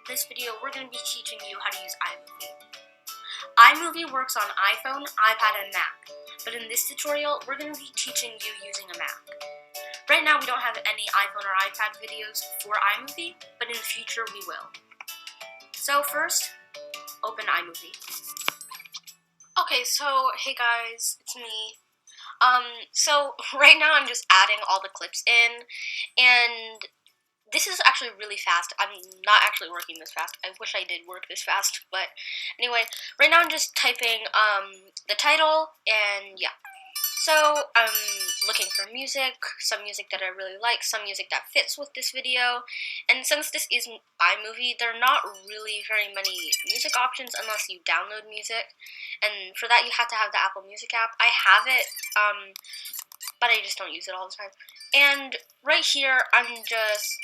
this video, we're going to be teaching you how to use iMovie. iMovie works on iPhone, iPad, and Mac, but in this tutorial, we're going to be teaching you using a Mac. Right now, we don't have any iPhone or iPad videos for iMovie, but in the future, we will. So first, open iMovie. Okay, so hey guys, it's me. So right now I'm just adding all the clips in, and this is actually really fast. I'm not actually working this fast. I wish I did work this fast, but anyway, right now I'm just typing the title, and yeah. So I'm looking for music, some music that I really like, some music that fits with this video, and since this is iMovie, there are not really very many music options unless you download music, and for that you have to have the Apple Music app. I have it, but I just don't use it all the time. And right here, I'm just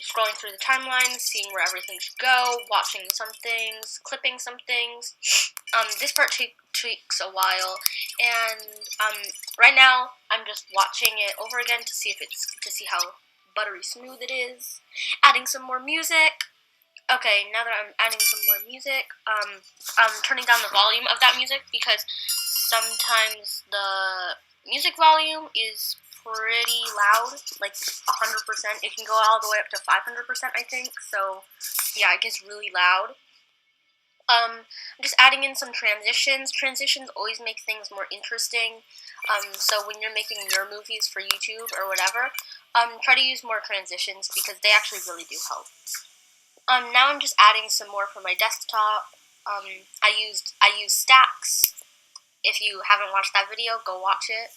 scrolling through the timeline, seeing where everything should go, watching some things, clipping some things. This part takes a while, and right now I'm just watching it over again to see how buttery smooth it is. Adding some more music. Okay, now that I'm adding some more music, I'm turning down the volume of that music because sometimes the music volume is pretty loud, like 100%. It can go all the way up to 500%, I think. So yeah, it gets really loud. I'm just adding in some transitions. Transitions always make things more interesting. So when you're making your movies for YouTube or whatever, try to use more transitions because they actually really do help. Now I'm just adding some more for my desktop. I used Stacks. If you haven't watched that video, go watch it.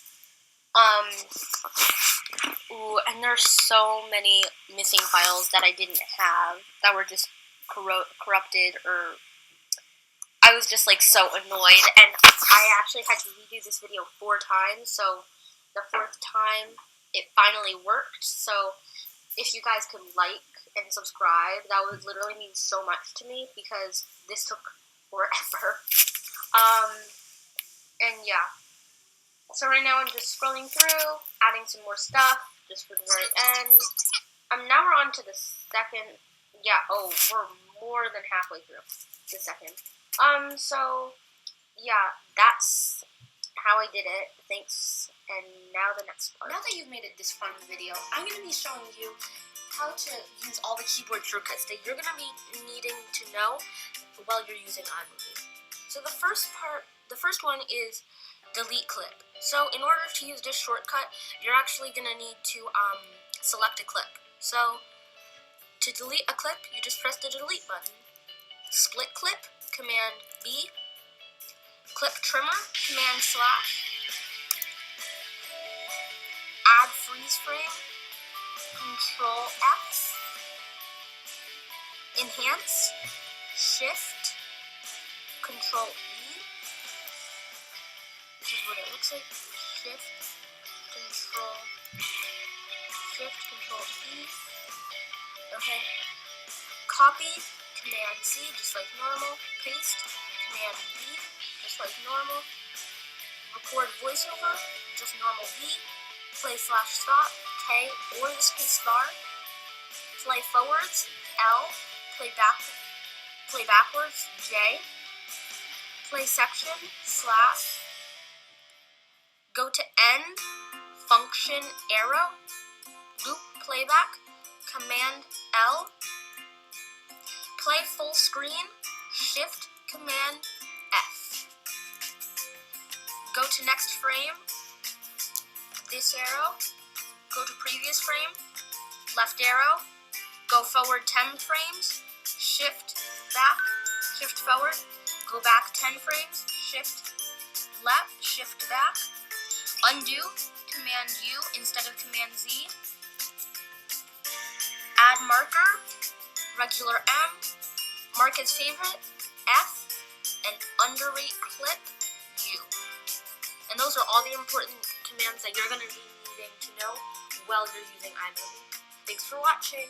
And there's so many missing files that I didn't have that were just corrupted, or I was just like so annoyed, and I actually had to redo this video 4 times, so the 4th time it finally worked. So if you guys could like and subscribe, that would literally mean so much to me because this took forever. And yeah. So right now I'm just scrolling through, adding some more stuff, just for the very end. Now we're on to the second, we're more than halfway through the second. So, yeah, that's how I did it. Thanks, and now the next part. Now that you've made it this far in the video, I'm going to be showing you how to use all the keyboard shortcuts that you're going to be needing to know while you're using iMovie. So the first one is delete clip. So in order to use this shortcut, you're actually going to need to select a clip. So to delete a clip, you just press the delete button. Split clip, Command B. Clip trimmer, Command /. Add freeze frame, Control X. Enhance, Shift, Control E. This is what it looks like. Shift, Control E. Okay. Copy, Command C, just like normal. Paste, Command V, just like normal. Record voiceover, just normal V. Play /stop, K, or the space bar. Play forwards, L. Play backwards, J. Play section, /. Go to end, function arrow, loop playback, Command L. Play full screen, Shift Command F. Go to next frame, this arrow. Go to previous frame, left arrow. Go forward 10 frames, Shift back, Shift forward. Go back 10 frames, Shift left, Shift back. Undo, Command U instead of Command Z. Add marker, regular M. Mark as favorite, F. And underrate clip, U. And those are all the important commands that you're going to be needing to know while you're using iMovie. Thanks for watching.